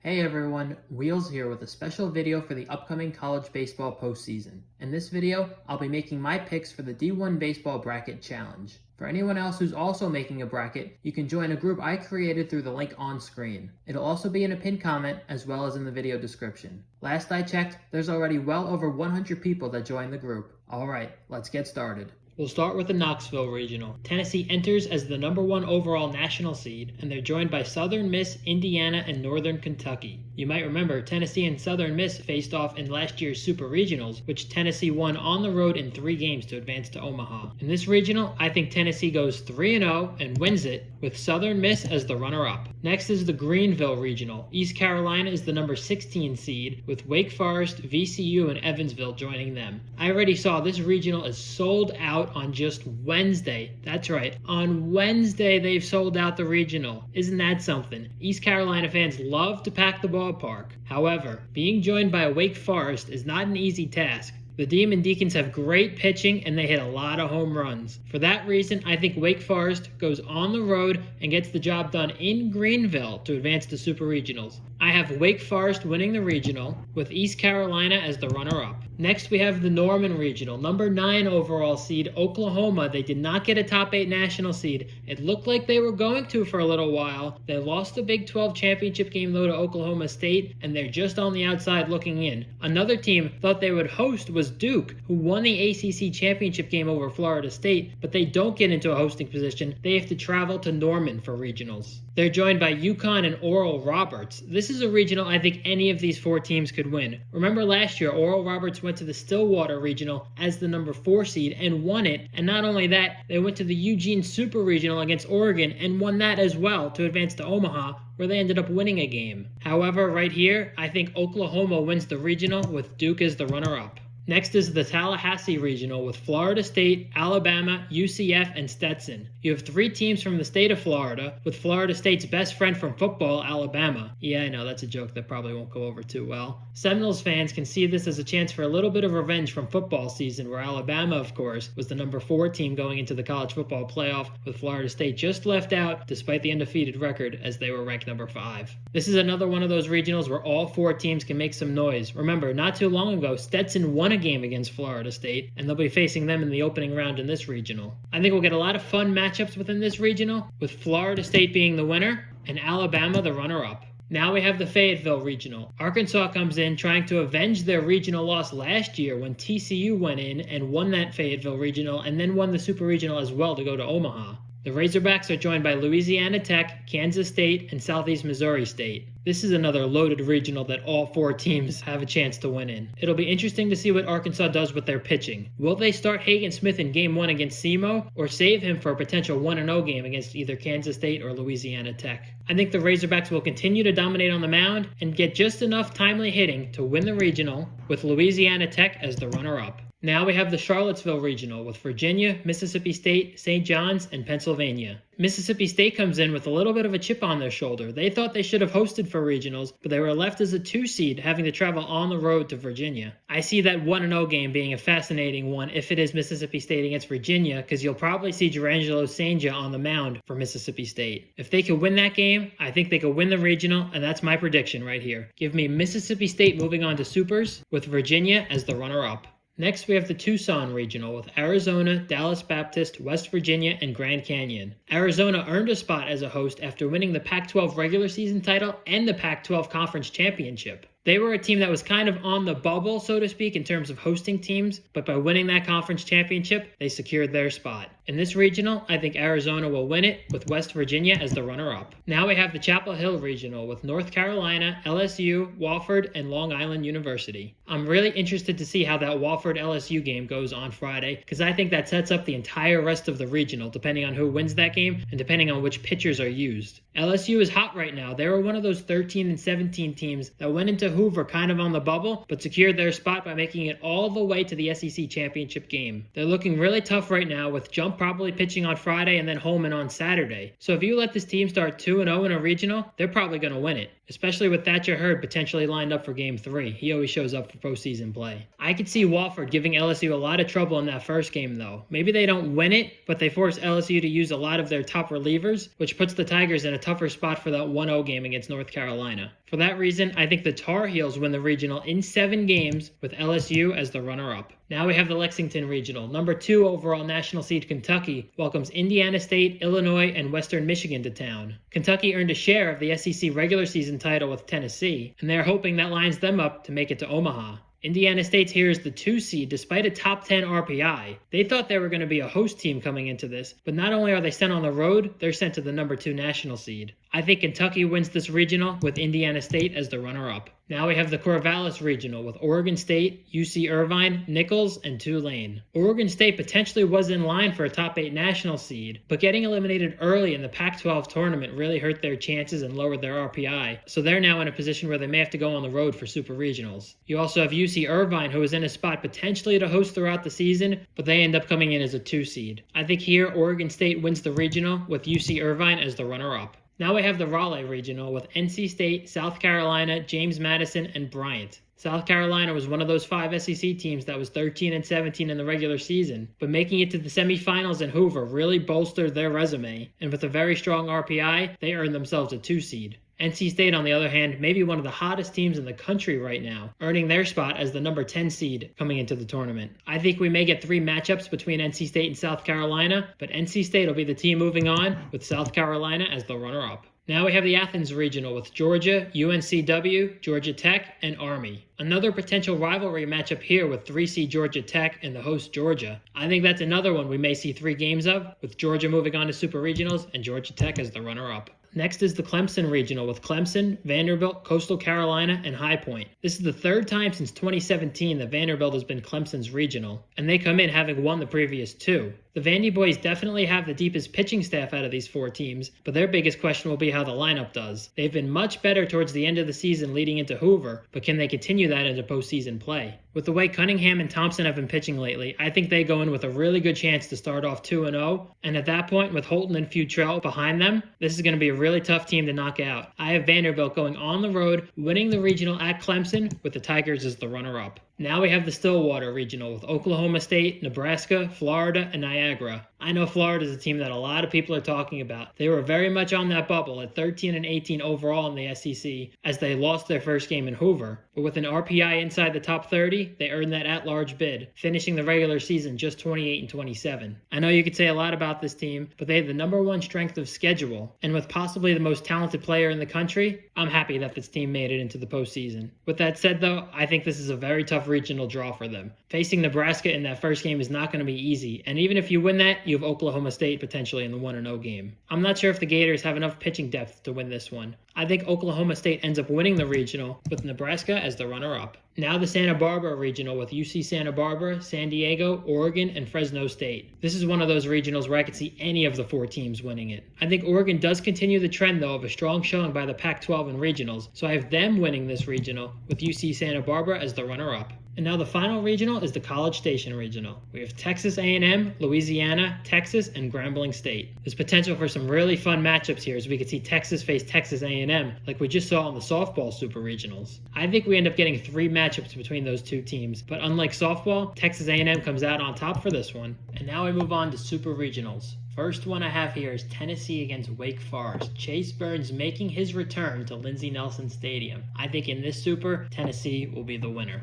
Hey everyone, Wheels here with a special video for the upcoming college baseball postseason. In this video, I'll be making my picks for the D1 Baseball Bracket Challenge. For anyone else who's also making a bracket, you can join a group I created through the link on screen. It'll also be in a pinned comment as well as in the video description. Last I checked, there's already well over 100 people that joined the group. Alright, let's get started. We'll start with the Knoxville Regional. Tennessee enters as the #1 overall national seed, and they're joined by Southern Miss, Indiana, and Northern Kentucky. You might remember Tennessee and Southern Miss faced off in last year's Super Regionals, which Tennessee won on the road in 3 games to advance to Omaha. In this regional, I think Tennessee goes 3-0 and wins it, with Southern Miss as the runner-up. Next is the Greenville Regional. East Carolina is the number 16 seed, with Wake Forest, VCU, and Evansville joining them. I already saw this regional is sold out on just Wednesday. That's right, on Wednesday they've sold out the regional. Isn't that something? East Carolina fans love to pack the ballpark. However, being joined by Wake Forest is not an easy task. The Demon Deacons have great pitching and they hit a lot of home runs. For that reason, I think Wake Forest goes on the road and gets the job done in Greenville to advance to Super Regionals. I have Wake Forest winning the regional, with East Carolina as the runner-up. Next, we have the Norman Regional. Number 9 overall seed, Oklahoma. They did not get a top 8 national seed. It looked like they were going to for a little while. They lost the Big 12 championship game, though, to Oklahoma State, and they're just on the outside looking in. Another team thought they would host was Duke, who won the ACC championship game over Florida State, but they don't get into a hosting position. They have to travel to Norman for regionals. They're joined by UConn and Oral Roberts. This is a regional I think any of these 4 teams could win. Remember last year, Oral Roberts went to the Stillwater Regional as the number 4 seed and won it. And not only that, they went to the Eugene Super Regional against Oregon and won that as well to advance to Omaha, where they ended up winning a game. However, right here, I think Oklahoma wins the regional with Duke as the runner-up. Next is the Tallahassee Regional with Florida State, Alabama, UCF, and Stetson. You have 3 teams from the state of Florida, with Florida State's best friend from football, Alabama. Yeah, I know, that's a joke that probably won't go over too well. Seminoles fans can see this as a chance for a little bit of revenge from football season, where Alabama, of course, was the number 4 team going into the college football playoff, with Florida State just left out despite the undefeated record as they were ranked number 5. This is another one of those regionals where all 4 teams can make some noise. Remember, not too long ago, Stetson won a game against Florida State, and they'll be facing them in the opening round in this regional. I think we'll get a lot of fun matchups within this regional, with Florida State being the winner and Alabama the runner-up. Now we have the Fayetteville Regional. Arkansas comes in trying to avenge their regional loss last year when TCU went in and won that Fayetteville Regional and then won the Super Regional as well to go to Omaha. The Razorbacks are joined by Louisiana Tech, Kansas State, and Southeast Missouri State. This is another loaded regional that all 4 teams have a chance to win in. It'll be interesting to see what Arkansas does with their pitching. Will they start Hagen Smith in Game 1 against SEMO, or save him for a potential 1-0 game against either Kansas State or Louisiana Tech? I think the Razorbacks will continue to dominate on the mound and get just enough timely hitting to win the regional, with Louisiana Tech as the runner-up. Now we have the Charlottesville Regional with Virginia, Mississippi State, St. John's, and Pennsylvania. Mississippi State comes in with a little bit of a chip on their shoulder. They thought they should have hosted for regionals, but they were left as a 2 seed, having to travel on the road to Virginia. I see that 1-0 game being a fascinating one if it is Mississippi State against Virginia, because you'll probably see Gerangelo Sanja on the mound for Mississippi State. If they could win that game, I think they could win the regional, and that's my prediction right here. Give me Mississippi State moving on to Supers, with Virginia as the runner-up. Next, we have the Tucson Regional with Arizona, Dallas Baptist, West Virginia, and Grand Canyon. Arizona earned a spot as a host after winning the Pac-12 regular season title and the Pac-12 Conference Championship. They were a team that was kind of on the bubble, so to speak, in terms of hosting teams, but by winning that conference championship, they secured their spot. In this regional, I think Arizona will win it, with West Virginia as the runner-up. Now we have the Chapel Hill Regional with North Carolina, LSU, Wofford, and Long Island University. I'm really interested to see how that Wofford-LSU game goes on Friday, because I think that sets up the entire rest of the regional, depending on who wins that game and depending on which pitchers are used. LSU is hot right now. They were one of those 13 and 17 teams that went into Hoover kind of on the bubble, but secured their spot by making it all the way to the SEC championship game. They're looking really tough right now, with Jump probably pitching on Friday and then Holman on Saturday. So if you let this team start 2-0 in a regional, they're probably going to win it, especially with Thatcher Hurd potentially lined up for Game 3. He always shows up for postseason play. I could see Wofford giving LSU a lot of trouble in that first game, though. Maybe they don't win it, but they force LSU to use a lot of their top relievers, which puts the Tigers in a tougher spot for that 1-0 game against North Carolina. For that reason, I think the Tar Heels win the regional in 7 games with LSU as the runner-up. Now we have the Lexington Regional. Number 2 overall national seed Kentucky welcomes Indiana State, Illinois, and Western Michigan to town. Kentucky earned a share of the SEC regular season title with Tennessee, and they're hoping that lines them up to make it to Omaha. Indiana State here is the 2 seed despite a top 10 RPI. They thought they were going to be a host team coming into this, but not only are they sent on the road, they're sent to the number 2 national seed. I think Kentucky wins this regional with Indiana State as the runner-up. Now we have the Corvallis Regional with Oregon State, UC Irvine, Nichols, and Tulane. Oregon State potentially was in line for a top 8 national seed, but getting eliminated early in the Pac-12 tournament really hurt their chances and lowered their RPI, so they're now in a position where they may have to go on the road for super regionals. You also have UC Irvine, who is in a spot potentially to host throughout the season, but they end up coming in as a 2 seed. I think here Oregon State wins the regional with UC Irvine as the runner-up. Now we have the Raleigh Regional with NC State, South Carolina, James Madison, and Bryant. South Carolina was one of those 5 SEC teams that was 13-17 in the regular season, but making it to the semifinals in Hoover really bolstered their resume, and with a very strong RPI, they earned themselves a 2 seed. NC State, on the other hand, may be one of the hottest teams in the country right now, earning their spot as the number 10 seed coming into the tournament. I think we may get 3 matchups between NC State and South Carolina, but NC State will be the team moving on, with South Carolina as the runner-up. Now we have the Athens Regional with Georgia, UNCW, Georgia Tech, and Army. Another potential rivalry matchup here with 3-seed Georgia Tech and the host Georgia. I think that's another one we may see 3 games of, with Georgia moving on to Super Regionals and Georgia Tech as the runner-up. Next is the Clemson Regional with Clemson, Vanderbilt, Coastal Carolina, and High Point. This is the 3rd time since 2017 that Vanderbilt has been Clemson's regional, and they come in having won the previous 2. The Vandy boys definitely have the deepest pitching staff out of these 4 teams, but their biggest question will be how the lineup does. They've been much better towards the end of the season leading into Hoover, but can they continue that into postseason play? With the way Cunningham and Thompson have been pitching lately, I think they go in with a really good chance to start off 2-0, and at that point, with Holton and Futrell behind them, this is going to be a really tough team to knock out. I have Vanderbilt going on the road, winning the regional at Clemson, with the Tigers as the runner-up. Now we have the Stillwater Regional with Oklahoma State, Nebraska, Florida, and Niagara. I know Florida is a team that a lot of people are talking about. They were very much on that bubble at 13-18 overall in the SEC as they lost their first game in Hoover. But with an RPI inside the top 30, they earned that at-large bid, finishing the regular season just 28-27. I know you could say a lot about this team, but they have the number 1 strength of schedule, and with possibly the most talented player in the country, I'm happy that this team made it into the postseason. With that said though, I think this is a very tough regional draw for them. Facing Nebraska in that first game is not going to be easy, and even if you win that, you have Oklahoma State potentially in the 1-0 game. I'm not sure if the Gators have enough pitching depth to win this one. I think Oklahoma State ends up winning the regional with Nebraska as the runner-up. Now the Santa Barbara Regional with UC Santa Barbara, San Diego, Oregon, and Fresno State. This is one of those regionals where I could see any of the 4 teams winning it. I think Oregon does continue the trend though of a strong showing by the Pac-12 in regionals, so I have them winning this regional with UC Santa Barbara as the runner-up. And now the final regional is the College Station Regional. We have Texas A&M, Louisiana, Texas, and Grambling State. There's potential for some really fun matchups here as we could see Texas face Texas A&M like we just saw in the softball Super Regionals. I think we end up getting 3 matchups between those 2 teams, but unlike softball, Texas A&M comes out on top for this one. And now we move on to Super Regionals. First one I have here is Tennessee against Wake Forest. Chase Burns making his return to Lindsey Nelson Stadium. I think in this Super, Tennessee will be the winner.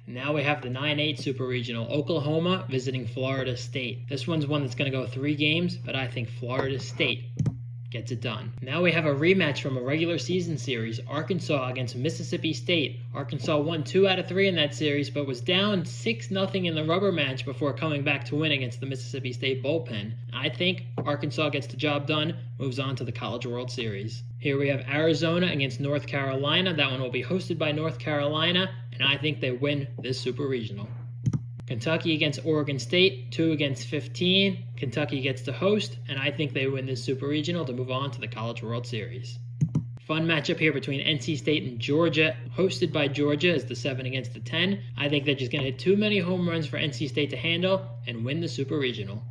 Now we have the 9-8 Super Regional, Oklahoma visiting Florida State. This one's one that's going to go 3 games, but I think Florida State gets it done. Now we have a rematch from a regular season series, Arkansas against Mississippi State. Arkansas won 2 out of 3 in that series, but was down 6-0 in the rubber match before coming back to win against the Mississippi State bullpen. I think Arkansas gets the job done, moves on to the College World Series. Here we have Arizona against North Carolina. That one will be hosted by North Carolina, and I think they win this Super Regional. Kentucky against Oregon State, 2 against 15. Kentucky gets to host, and I think they win this Super Regional to move on to the College World Series. Fun matchup here between NC State and Georgia, hosted by Georgia as the 7 against the 10. I think they're just going to hit too many home runs for NC State to handle and win the Super Regional.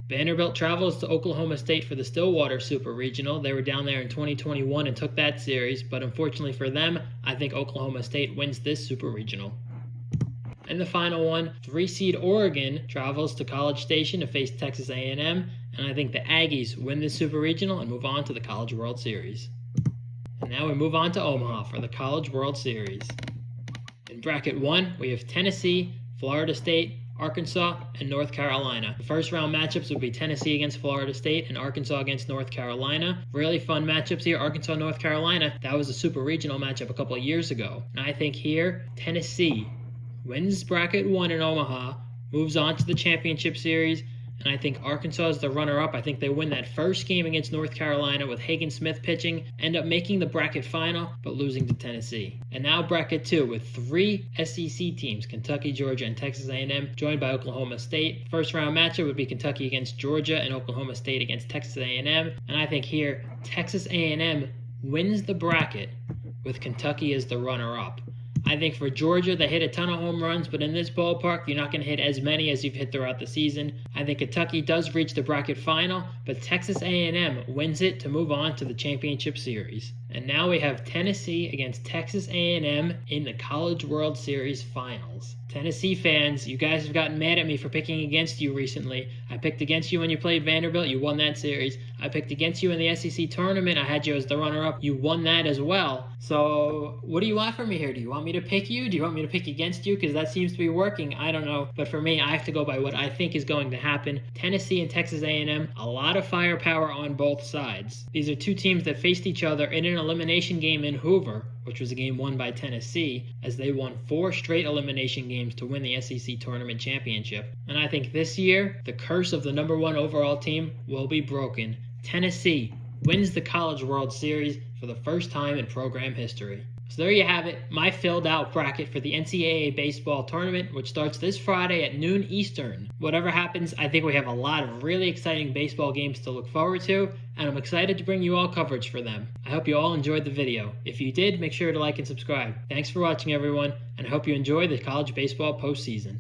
Vanderbilt travels to Oklahoma State for the Stillwater Super Regional. They were down there in 2021 and took that series, but unfortunately for them, I think Oklahoma State wins this Super Regional. And the final one, 3-seed Oregon travels to College Station to face Texas A&M, and I think the Aggies win this Super Regional and move on to the College World Series. And now we move on to Omaha for the College World Series. In Bracket 1, we have Tennessee, Florida State, Arkansas, and North Carolina. The first round matchups would be Tennessee against Florida State and Arkansas against North Carolina. Really fun matchups here. Arkansas, North Carolina, that was a Super Regional matchup a couple of years ago. And I think here, Tennessee wins Bracket 1 in Omaha, moves on to the championship series, and I think Arkansas is the runner-up. I think they win that first game against North Carolina with Hagen Smith pitching, end up making the bracket final, but losing to Tennessee. And now Bracket 2 with 3 SEC teams, Kentucky, Georgia, and Texas A&M, joined by Oklahoma State. First round matchup would be Kentucky against Georgia and Oklahoma State against Texas A&M. And I think here, Texas A&M wins the bracket with Kentucky as the runner-up. I think for Georgia, they hit a ton of home runs, but in this ballpark, you're not going to hit as many as you've hit throughout the season. I think Kentucky does reach the bracket final, but Texas A&M wins it to move on to the championship series. And now we have Tennessee against Texas A&M in the College World Series finals. Tennessee fans, you guys have gotten mad at me for picking against you recently. I picked against you when you played Vanderbilt. You won that series. I picked against you in the SEC tournament. I had you as the runner-up. You won that as well. So what do you want from me here? Do you want me to pick you? Do you want me to pick against you? Because that seems to be working. I don't know. But for me, I have to go by what I think is going to happen. Tennessee and Texas A&M, a lot of firepower on both sides. These are two teams that faced each other in an elimination game in Hoover, which was a game won by Tennessee, as they won 4 straight elimination games to win the SEC tournament championship. And I think this year, the curse of the #1 overall team will be broken. Tennessee wins the College World Series for the first time in program history. So there you have it, my filled out bracket for the NCAA baseball tournament, which starts this Friday at noon Eastern. Whatever happens, I think we have a lot of really exciting baseball games to look forward to, and I'm excited to bring you all coverage for them. I hope you all enjoyed the video. If you did, make sure to like and subscribe. Thanks for watching, everyone, and I hope you enjoy the college baseball postseason.